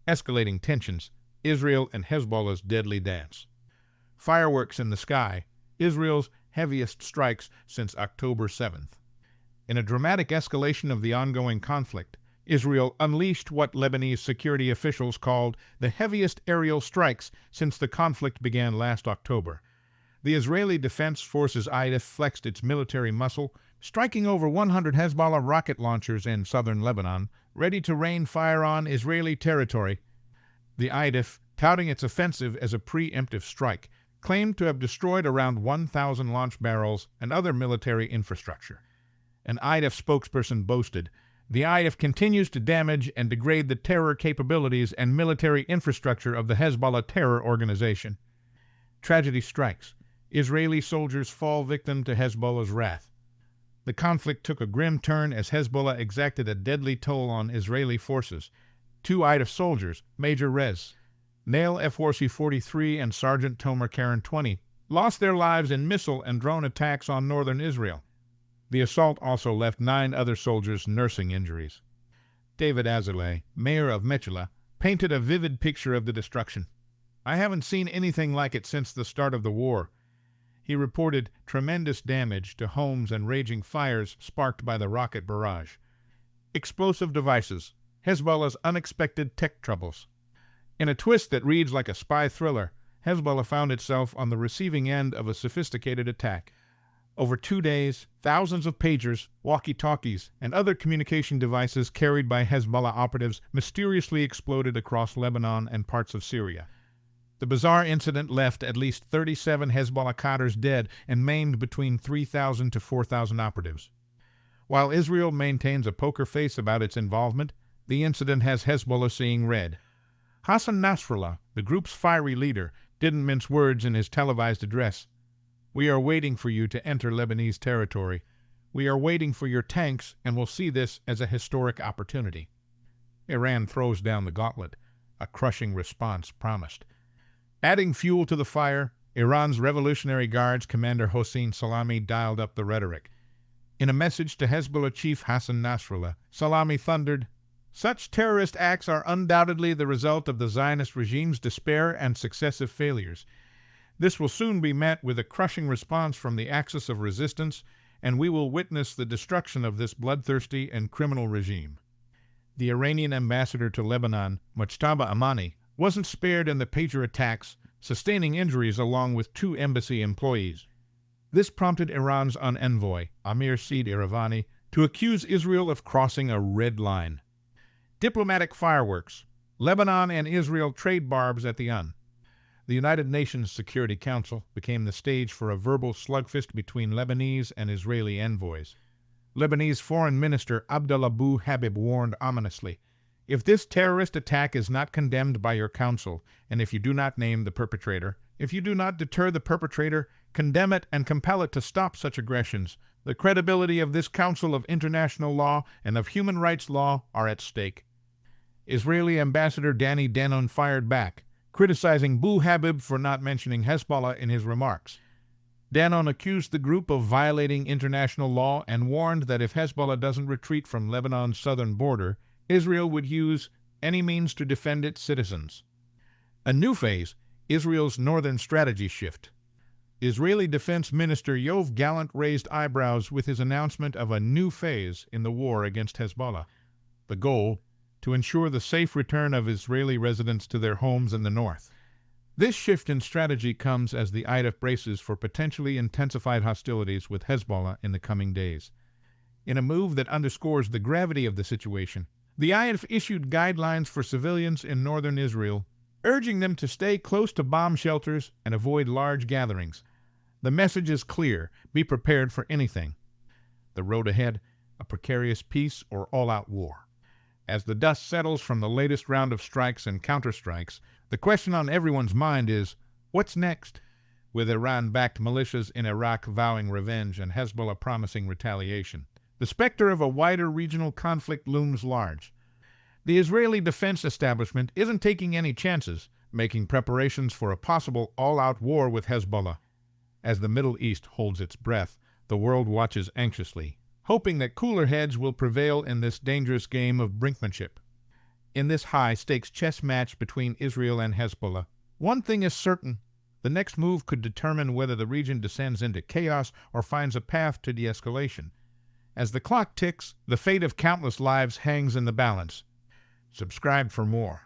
escalating tensions, Israel and Hezbollah's deadly dance. Fireworks in the sky, Israel's heaviest strikes since October 7th. In a dramatic escalation of the ongoing conflict, Israel unleashed what Lebanese security officials called the heaviest aerial strikes since the conflict began last October. The Israeli Defense Forces IDF flexed its military muscle, striking over 100 Hezbollah rocket launchers in southern Lebanon, ready to rain fire on Israeli territory. The IDF, touting its offensive as a preemptive strike, claimed to have destroyed around 1,000 launch barrels and other military infrastructure. An IDF spokesperson boasted, "The IDF continues to damage and degrade the terror capabilities and military infrastructure of the Hezbollah terror organization." Tragedy strikes. Israeli soldiers fall victim to Hezbollah's wrath. The conflict took a grim turn as Hezbollah exacted a deadly toll on Israeli forces. 2 IDF soldiers, Major Rez Nail F-Warsi 43 and Sergeant Tomer Karen 20, lost their lives in missile and drone attacks on northern Israel. The assault also left 9 other soldiers nursing injuries. David Azaleh, mayor of Metula, painted a vivid picture of the destruction. "I haven't seen anything like it since the start of the war." He reported tremendous damage to homes and raging fires sparked by the rocket barrage. Explosive devices, Hezbollah's unexpected tech troubles. In a twist that reads like a spy thriller, Hezbollah found itself on the receiving end of a sophisticated attack. Over 2 days, thousands of pagers, walkie-talkies, and other communication devices carried by Hezbollah operatives mysteriously exploded across Lebanon and parts of Syria. The bizarre incident left at least 37 Hezbollah cadres dead and maimed between 3,000 to 4,000 operatives. While Israel maintains a poker face about its involvement, the incident has Hezbollah seeing red. Hassan Nasrallah, the group's fiery leader, didn't mince words in his televised address. "We are waiting for you to enter Lebanese territory. We are waiting for your tanks and will see this as a historic opportunity." Iran throws down the gauntlet. A crushing response promised. Adding fuel to the fire, Iran's Revolutionary Guards commander Hossein Salami dialed up the rhetoric. In a message to Hezbollah chief Hassan Nasrallah, Salami thundered, "Such terrorist acts are undoubtedly the result of the Zionist regime's despair and successive failures. This will soon be met with a crushing response from the axis of resistance, and we will witness the destruction of this bloodthirsty and criminal regime." The Iranian ambassador to Lebanon, Mujtaba Amani, wasn't spared in the pager attacks, sustaining injuries along with 2 embassy employees. This prompted Iran's envoy, Amir Said Iravani, to accuse Israel of crossing a red line. Diplomatic fireworks. Lebanon and Israel trade barbs at the UN. The United Nations Security Council became the stage for a verbal slugfest between Lebanese and Israeli envoys. Lebanese Foreign Minister Abdallah Abu Habib warned ominously, "If this terrorist attack is not condemned by your council, and if you do not name the perpetrator, if you do not deter the perpetrator, condemn it and compel it to stop such aggressions, the credibility of this Council of International Law and of Human Rights Law are at stake." Israeli Ambassador Danny Danon fired back, criticizing Abu Habib for not mentioning Hezbollah in his remarks. Danon accused the group of violating international law and warned that if Hezbollah doesn't retreat from Lebanon's southern border, Israel would use any means to defend its citizens. A new phase, Israel's northern strategy shift. Israeli Defense Minister Yoav Gallant raised eyebrows with his announcement of a new phase in the war against Hezbollah. The goal, to ensure the safe return of Israeli residents to their homes in the north. This shift in strategy comes as the IDF braces for potentially intensified hostilities with Hezbollah in the coming days. In a move that underscores the gravity of the situation, the IDF issued guidelines for civilians in northern Israel, urging them to stay close to bomb shelters and avoid large gatherings. The message is clear: be prepared for anything. The road ahead, a precarious peace or all-out war. As the dust settles from the latest round of strikes and counterstrikes, the question on everyone's mind is, what's next? With Iran-backed militias in Iraq vowing revenge and Hezbollah promising retaliation, the specter of a wider regional conflict looms large. The Israeli defense establishment isn't taking any chances, making preparations for a possible all-out war with Hezbollah. As the Middle East holds its breath, the world watches anxiously, hoping that cooler heads will prevail in this dangerous game of brinkmanship. in this high-stakes chess match between Israel and Hezbollah. One thing is certain: the next move could determine whether the region descends into chaos or finds a path to de-escalation. As the clock ticks, the fate of countless lives hangs in the balance. Subscribe for more.